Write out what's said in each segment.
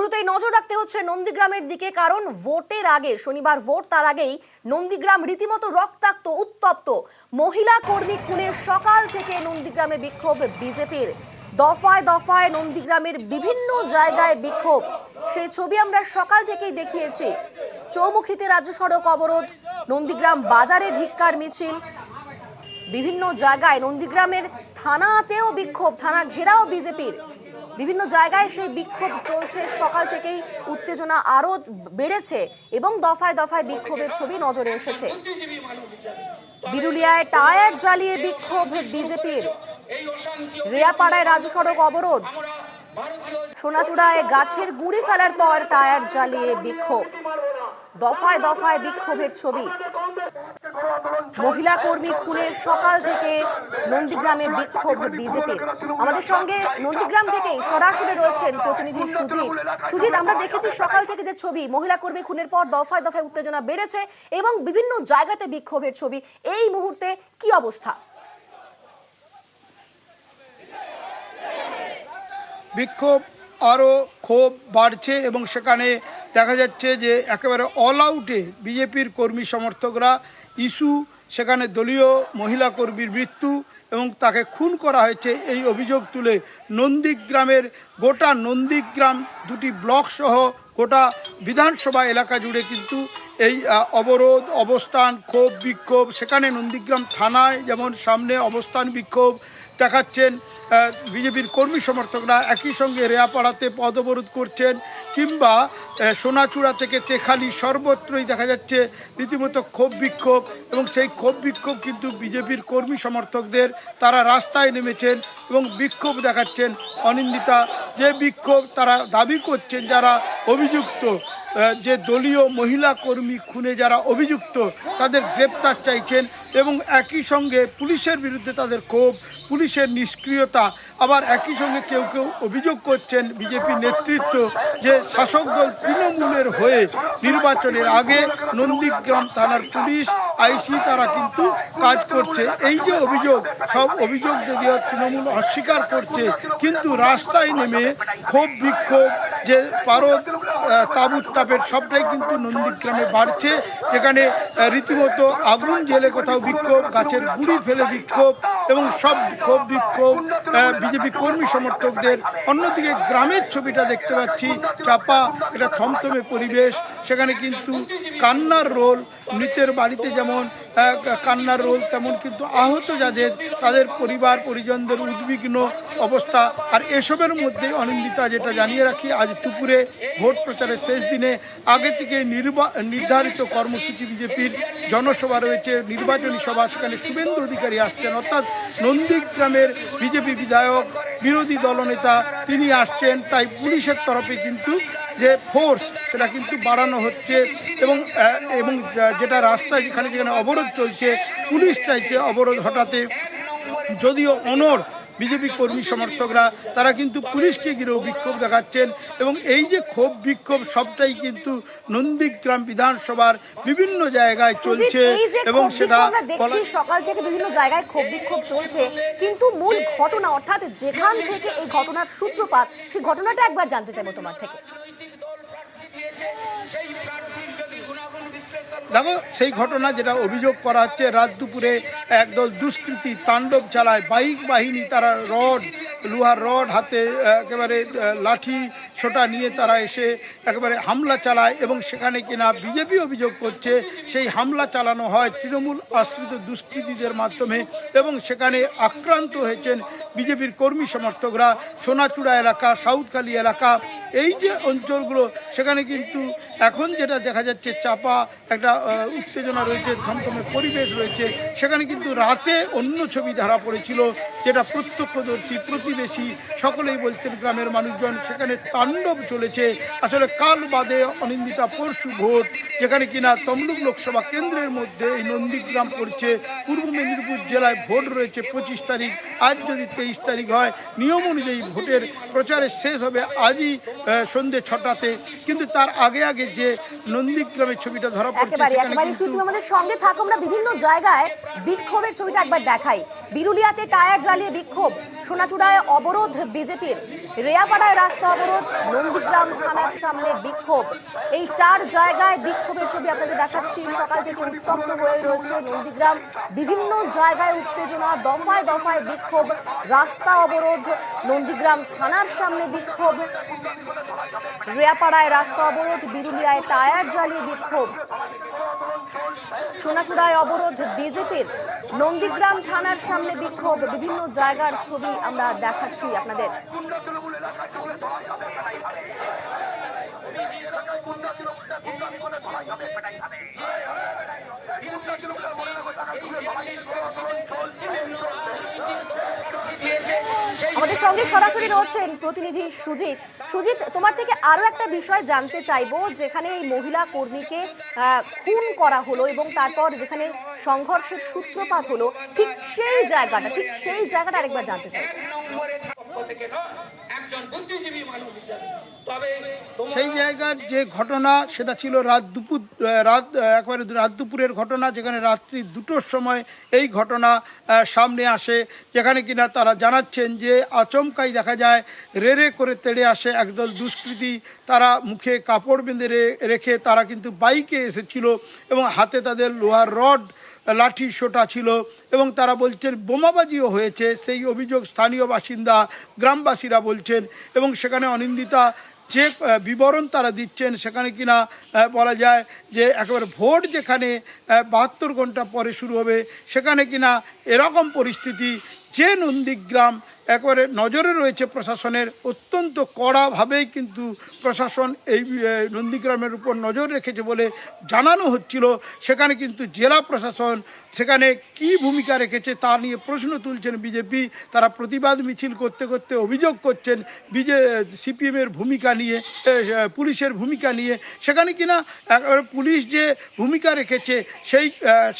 শুরুতেই নজর রাখতে হচ্ছে নন্দীগ্রামের দিকে, কারণ ভোটের আগে শনিবার ভোট, তার আগেই নন্দীগ্রাম রীতিমতো রক্তাক্ত, উত্তপ্ত। মহিলা কর্মী খুনের সকাল থেকে নন্দীগ্রামে বিক্ষোভ বিজেপির। দফায় দফায় নন্দীগ্রামের বিভিন্ন জায়গায় বিক্ষোভ, সেই ছবি আমরা সকাল থেকেই দেখিয়েছি। চৌমুখীতে রাজ্য সড়ক অবরোধ, নন্দীগ্রাম বাজারে ধিক্কার মিছিল, বিভিন্ন জায়গায় নন্দীগ্রামের থানাতেও বিক্ষোভ, থানা ঘেরাও বিজেপির। বিভিন্ন জায়গায় সেই বিক্ষোভ চলছে, সকাল থেকেই উত্তেজনা আরো বেড়েছে এবং দফায় দফায় বিক্ষোভের ছবি নজরে এসেছে। বিরুলিয়ায় টায়ার জ্বালিয়ে বিক্ষোভ বিজেপির, রেয়াপাড়ায় রাজ্য সড়ক অবরোধ, সোনাচূড়ায় গাছের গুঁড়ি ফেলার পর টায়ার জ্বালিয়ে বিক্ষোভ, দফায় দফায় বিক্ষোভের ছবি। মহিলা কর্মী খুনের সকাল থেকে নন্দীগ্রামে বিক্ষোভ বিজেপির। আমাদের সঙ্গে নন্দীগ্রাম থেকে সরাসরি রয়েছেন প্রতিনিধি সুজিত। সুজিত, আমরা দেখেছি সকাল থেকে যে ছবি, মহিলা কর্মী খুনের পর দফায় দফায় উত্তেজনা বেড়েছে এবং বিভিন্ন জায়গাতে বিক্ষোভের ছবি। এই মুহূর্তে কি অবস্থা? বিক্ষোভ আরও ক্ষোভ বাড়ছে এবং সেখানে দেখা যাচ্ছে যে একেবারে অল আউটে বিজেপির কর্মী সমর্থকরা ইস্যু, সেখানে দলীয় মহিলা কর্মীর মৃত্যু এবং তাকে খুন করা হয়েছে এই অভিযোগ তুলে নন্দীগ্রামের গোটা নন্দীগ্রাম দুটি ব্লক সহ গোটা বিধানসভা এলাকা জুড়ে কিন্তু এই অবরোধ, অবস্থান, ক্ষোভ, বিক্ষোভ। সেখানে নন্দীগ্রাম থানায় যেমন সামনে অবস্থান বিক্ষোভ দেখাচ্ছেন বিজেপির কর্মী সমর্থকরা, একই সঙ্গে রেয়াপাড়াতে পথ অবরোধ করছেন, কিংবা সোনাচূড়া থেকে তেখালি সর্বত্রই দেখা যাচ্ছে রীতিমতো ক্ষোভ বিক্ষোভ। এবং সেই ক্ষোভ বিক্ষোভ কিন্তু বিজেপির কর্মী সমর্থকদের, তারা রাস্তায় নেমেছেন এবং বিক্ষোভ দেখাচ্ছেন। অনিন্দিতা, যে বিক্ষোভ তারা দাবি করছেন যারা অভিযুক্ত, যে দলীয় মহিলা কর্মী খুনে যারা অভিযুক্ত তাদের গ্রেপ্তার চাইছেন এবং একই সঙ্গে পুলিশের বিরুদ্ধে তাদের ক্ষোভ, পুলিশের নিষ্ক্রিয়তা। আবার একই সঙ্গে কেউ কেউ অভিযোগ করছেন বিজেপি নেতৃত্ব যে শাসক দল তৃণমূলের হয়ে নির্বাচনের আগে নন্দীগ্রাম থানার পুলিশ, আইসি তারা কিন্তু কাজ করছে। এই যে অভিযোগ, সব অভিযোগ যদিও তৃণমূল অস্বীকার করছে, কিন্তু রাস্তায় নেমে ক্ষোভ বিক্ষোভ, যে পারদ তাবুত তাপের সবটাই কিন্তু নন্দীগ্রামে বাড়ছে। যেখানে রীতিমতো আগুন জেলে কোথাও বিক্ষোভ, গাছের গুঁড়ি ফেলে বিক্ষোভ এবং সব ক্ষোভ বিক্ষোভ বিজেপি কর্মী সমর্থকদের। অন্যদিকে গ্রামের ছবিটা দেখতে পাচ্ছি, চাপা, এটা থমথমে পরিবেশ। সেখানে কিন্তু কান্নার রোল, মৃতের বাড়িতে যেমন কান্নার রোল, তেমন কিন্তু আহত যাদের, তাদের পরিবার পরিজনদের উদ্বিগ্ন অবস্থা। আর এসবের মধ্যে অনিন্দিতা, যেটা জানিয়ে রাখি, আজ দুপুরে ভোট প্রচারের শেষ দিনে আগে থেকে নির্ধারিত কর্মসূচি বিজেপির জনসভা রয়েছে, নির্বাচনী সভা। সেখানে শুভেন্দু অধিকারী আসছেন, অর্থাৎ নন্দীগ্রামের বিজেপি বিধায়ক, বিরোধী দলনেতা তিনি আসছেন। তাই পুলিশের তরফে কিন্তু যে ফোর্স সেটা কিন্তু বাড়ানো হচ্ছে এবং যেটা রাস্তায় যেখানে যেখানে অবরোধ চলছে, পুলিশ চাইছে অবরোধ হটাতে। যদিও অনড় বিজেপি কর্মী সমর্থকরা, তারা কিন্তু পুলিশকে ঘিরেও বিক্ষোভ দেখাচ্ছেন এবং এই যে ক্ষোভ বিক্ষোভ সবটাই কিন্তু নন্দীগ্রাম বিধানসভার বিভিন্ন জায়গায় চলছে। এবং সেটা সকাল থেকে বিভিন্ন জায়গায় ক্ষোভ বিক্ষোভ চলছে, কিন্তু মূল ঘটনা, অর্থাৎ যেখান থেকে এই ঘটনার সূত্রপাত, সেই ঘটনাটা একবার জানতে চাইবো তোমার থেকে। দেখো, সেই ঘটনা যেটা অভিযোগ করা হচ্ছে, রাত দুপুরে একদল দুষ্কৃতী তাণ্ডব চালায়, বাইক বাহিনী, তারা রড, লোহার রড হাতে, একেবারে লাঠি সোটা নিয়ে তারা এসে একেবারে হামলা চালায় এবং সেখানে কিনা বিজেপি অভিযোগ করছে সেই হামলা চালানো হয় তৃণমূল আশ্রিত দুষ্কৃতীদের মাধ্যমে। এবং সেখানে আক্রান্ত হয়েছেন বিজেপির কর্মী সমর্থকরা। সোনাচূড়া এলাকা, সাউথখালি এলাকা, এই যে অঞ্চলগুলো, সেখানে কিন্তু এখন যেটা দেখা যাচ্ছে চাপা একটা উত্তেজনা রয়েছে, থমথমে পরিবেশ রয়েছে। সেখানে কিন্তু রাতে অন্য ছবি ধরা পড়েছিল, যেটা প্রত্যক্ষদর্শী, প্রতিবেশী সকলেই বলছেন, গ্রামের মানুষজন, সেখানে তাণ্ডব চলেছে। আসলে কাল বাদে অনিন্দিতা পরশু ভোট, যেখানে কিনা তমলুক লোকসভা কেন্দ্রের মধ্যে এই নন্দীগ্রাম পড়ছে। পূর্ব মেদিনীপুর জেলায় ভোট রয়েছে 25 তারিখ, আজ যদি 23 তারিখ হয়, নিয়ম অনুযায়ী ভোটের প্রচারের শেষ হবে আজই সন্ধ্যে 6টাতে। কিন্তু তার আগে আগে যে নন্দীগ্রামের ছবিটা ধরা পড়ছে একেবারে সেখানে একেবারে কিন্তু তুমি আমাদের সঙ্গে থাকো, আমরা বিভিন্ন জায়গায় বিক্ষোভের ছবিটা একবার দেখাই। বিরুলিয়াতে টায়ার জ্বালিয়ে বিক্ষোভ, সোনাচূড়ায় অবরোধ বিজেপির, রেয়াপাড়ায় রাস্তা অবরোধ, নন্দীগ্রাম থানার সামনে বিক্ষোভ। এই 4 জায়গায় বিক্ষোভের ছবি আপনাদের দেখাচ্ছি। সকাল থেকে উত্তপ্ত হয়ে রয়েছে নন্দীগ্রাম, বিভিন্ন জায়গায় উত্তেজনা, দফায় দফায় বিক্ষোভ, রাস্তা অবরোধ, নন্দীগ্রাম থানার সামনে বিক্ষোভ, রেয়াপাড়ায় রাস্তা অবরোধ, বিরুলিয়ায় টায়ার জ্বালিয়ে বিক্ষোভ, সোনাচূড়ায় অবরোধ বিজেপির, নন্দীগ্রাম থানার সামনে বিক্ষোভ। বিভিন্ন জায়গার ছবি আমরা দেখাচ্ছি আপনাদের। আমাদের সঙ্গে সরাসরি রয়েছেন প্রতিনিধি সুজিত। সুজিত, তোমার থেকে আরো একটা বিষয় জানতে চাইবো, যেখানে এই মহিলা কর্মীকে খুন করা হলো এবং তারপর যেখানে সংঘর্ষের সূত্রপাত হলো, ঠিক সেই জায়গাটা আরেকবার জানতে চাই। সেই জায়গার যে ঘটনা সেটা ছিল একেবারে রাত দুপুরের ঘটনা, যেখানে রাত্রি 2টোর সময় এই ঘটনা সামনে আসে, যেখানে কিনা তারা জানাচ্ছেন যে আচমকাই দেখা যায় রেড়ে করে তেড়ে আসে একদল দুষ্কৃতী। তারা মুখে কাপড় বেঁধে রেখে তারা কিন্তু বাইকে এসেছিল এবং হাতে তাদের লোহার রড, লাঠি সোটা ছিল এবং তারা বলছেন বোমাবাজিও হয়েছে, সেই অভিযোগ স্থানীয় বাসিন্দা গ্রামবাসীরা বলছেন। এবং সেখানে অনিন্দিতা যে বিবরণ তারা দিচ্ছেন, সেখানে কিনা বলা যায় যে একেবারে ভোট যেখানে 72 ঘন্টা পরে শুরু হবে, সেখানে কিনা এরকম পরিস্থিতি, যে নন্দীগ্রাম একবারে নজরে রয়েছে প্রশাসনের, অত্যন্ত কড়াভাবেই কিন্তু প্রশাসন এই নন্দীগ্রামের উপর নজর রেখেছে বলে জানানো হচ্ছিল। সেখানে কিন্তু জেলা প্রশাসন সেখানে কি ভূমিকা রেখেছে তা নিয়ে প্রশ্ন তুলছেন বিজেপি। তারা প্রতিবাদ মিছিল করতে করতে অভিযোগ করছেন সিপিএমের ভূমিকা নিয়ে, পুলিশের ভূমিকা নিয়ে। সেখানে কিনা পুলিশ যে ভূমিকা রেখেছে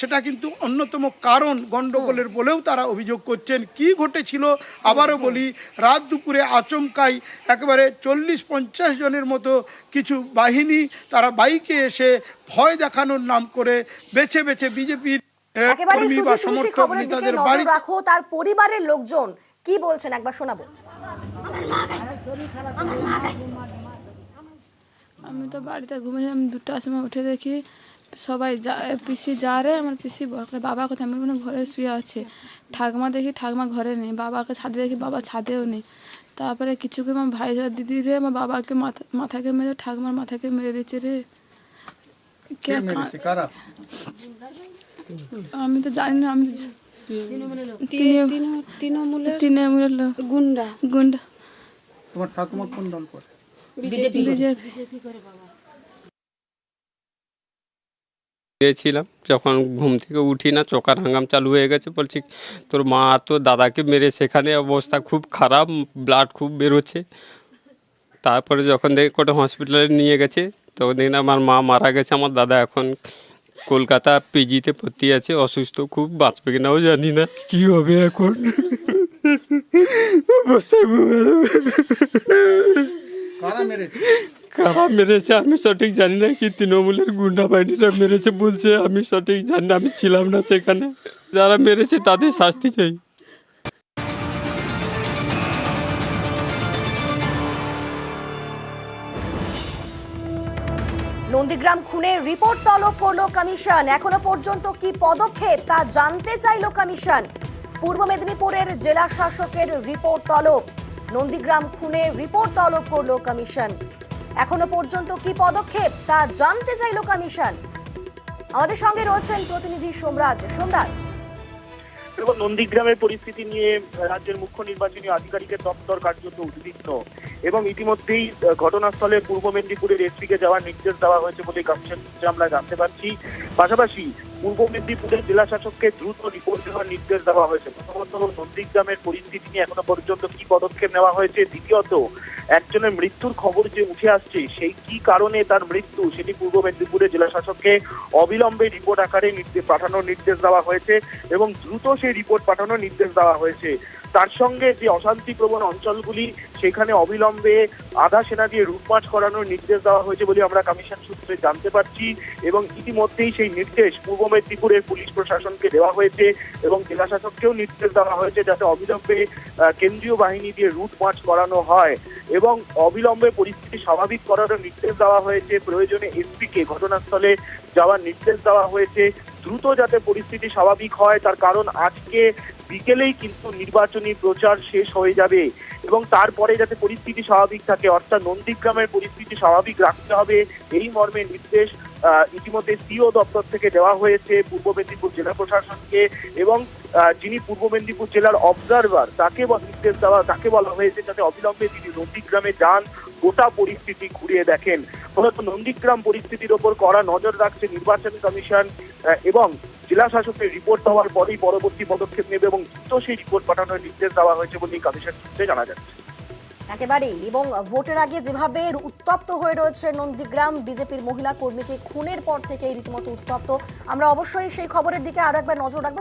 সেটা কিন্তু অন্যতম কারণ গণ্ডগোলের বলেও তারা অভিযোগ করছেন। কি ঘটেছিল আবারও বলি, রাত দুপুরে আচমকাই একেবারে 40-50 জনের মতো কিছু বাহিনী তারা বাইকে এসে ভয় দেখানোর নাম করে বেছে বেছে বিজেপির কর্মী বা সমর্থক নেতাদের বাড়ি রাখো। তার পরিবারের লোকজন কি বলছেন একবার শোনাবো। আমি তো বাড়িতে ঘুমিয়েছিলাম, 2টার সময় উঠে দেখি সবাই পিসি যা রে, আমার পিসি বাবা কোথায়, আমি ঘরে শুয়ে আছে। ঠাকুমা দেখি ঠাকুমা ঘরে নেই, বাবাকে ছাদে দেখি বাবা ছাদেও নেই। তারপরে কিছুক্ষণ আমার ভাই দিদি রে আমার বাবাকে মাথাকে মেরে ঠাকুমার মাথাকে মেরে দিচ্ছে রে। আমি তো জানি না, আমি তৃণমূলের গুন্ডা। তোমার ঠাকুমা কোন দল করে? বিজেপি। গিয়েছিলাম, যখন ঘুম থেকে উঠি না চোখার হাঙ্গাম চালু হয়ে গেছে, বলছি তোর মা তো দাদাকে মেরে, সেখানে অবস্থা খুব খারাপ, ব্লাড খুব বেরোচ্ছে। তারপরে যখন দেখি কোটা হসপিটালে নিয়ে গেছে, তখন দেখি না আমার মা মারা গেছে, আমার দাদা এখন কলকাতা পিজিতে ভর্তি আছে, অসুস্থ খুব, বাঁচবে কিনাও জানি না, কি হবে এখন কারা মেরেছে আমি সঠিক জানি না, কি তৃণমূলের গুন্ডা বাহিনীরা মেরেছে বলছে, আমি সঠিক জানি না, আমি ছিলাম না সেখানে। যারা মেরেছে তাদের শাস্তি চাই। নন্দীগ্রাম খুনের রিপোর্ট তলব করলো কমিশন। এখনো পর্যন্ত কি পদক্ষেপ তা জানতে চাইলো কমিশন। পূর্ব মেদিনীপুরের জেলা শাসকের রিপোর্ট তলব। নন্দীগ্রাম খুনের রিপোর্ট তলব করলো কমিশন। এখনো পর্যন্ত কি পদক্ষেপ তা জানতে চাইলো কমিশন। আমাদের সঙ্গে রয়েছেন প্রতিনিধি সোমরাজ। এবং নন্দীগ্রামের পরিস্থিতি নিয়ে রাজ্যের মুখ্য নির্বাচনী আধিকারিকের দপ্তর কার্যত উদ্বিগ্ন এবং ইতিমধ্যেই ঘটনাস্থলে পূর্ব মেদিনীপুরের এসপিকে যাওয়ার নির্দেশ দেওয়া হয়েছে বলে কমিশন আমরা জানতে পারছি। পাশাপাশি পূর্ব মেদিনীপুরের জেলা শাসককে দ্রুত রিপোর্ট দেওয়ার নির্দেশ দেওয়া হয়েছে। প্রথমত নন্দীগ্রামের পরিস্থিতি নিয়ে এখনো পর্যন্ত কি পদক্ষেপ নেওয়া হয়েছে, দ্বিতীয়ত একজনের মৃত্যুর খবর যে উঠে আসছে সেই কি কারণে তার মৃত্যু, সেটি পূর্ব মেদিনীপুরের জেলা শাসককে অবিলম্বে রিপোর্ট আকারে পাঠানোর নির্দেশ দেওয়া হয়েছে এবং দ্রুত সেই রিপোর্ট পাঠানোর নির্দেশ দেওয়া হয়েছে। তার সঙ্গে যে অশান্তিপ্রবণ অঞ্চলগুলি সেখানে অবিলম্বে আধা সেনা দিয়ে রুটমার্চ করানোর নির্দেশ দেওয়া হয়েছে বলে আমরা কমিশন সূত্রে জানতে পারছি এবং ইতিমধ্যেই সেই নির্দেশ পূর্ব মেদিনীপুরের পুলিশ প্রশাসনকে দেওয়া হয়েছে এবং জেলা শাসককেও নির্দেশ দেওয়া হয়েছে যাতে অবিলম্বে কেন্দ্রীয় বাহিনী দিয়ে রুট মার্চ করানো হয় এবং অবিলম্বে পরিস্থিতি স্বাভাবিক করারও নির্দেশ দেওয়া হয়েছে। প্রয়োজনে এসপিকে ঘটনাস্থলে যাওয়ার নির্দেশ দেওয়া হয়েছে দ্রুত যাতে পরিস্থিতি স্বাভাবিক হয়, তার কারণ আজকে বিকেলেই কিন্তু নির্বাচনী প্রচার শেষ হয়ে যাবে এবং তারপরে যাতে পরিস্থিতি স্বাভাবিক থাকে, অর্থাৎ নন্দীগ্রামের পরিস্থিতি স্বাভাবিক রাখতে হবে এই মর্মে নির্দেশ ইতিমধ্যে সিও দপ্তর থেকে দেওয়া হয়েছে পূর্ব মেদিনীপুর জেলা প্রশাসনকে এবং যিনি পূর্ব মেদিনীপুর জেলার অবজারভার তাকে বলা হয়েছে যাতে অবিলম্বে তিনি নন্দীগ্রামে যান, গোটা পরিস্থিতি ঘুরিয়ে দেখেন। মূলত নন্দীগ্রাম পরিস্থিতির ওপর কড়া নজর রাখছে নির্বাচন কমিশন এবং জেলা শাসকের রিপোর্ট দেওয়ার পরেই পরবর্তী পদক্ষেপ নেবে এবং দ্রুত সেই রিপোর্ট পাঠানোর নির্দেশ দেওয়া হয়েছে বলে কমিশন সূত্রে জানা যাচ্ছে। একেবারেই, এবং ভোটের আগে যেভাবে উত্তপ্ত হয়ে রয়েছে নন্দীগ্রাম, বিজেপির মহিলা কর্মীকে খুনের পর থেকে রীতিমতো উত্তপ্ত। আমরা অবশ্যই সেই খবরের দিকে আরো একবার নজর রাখবো।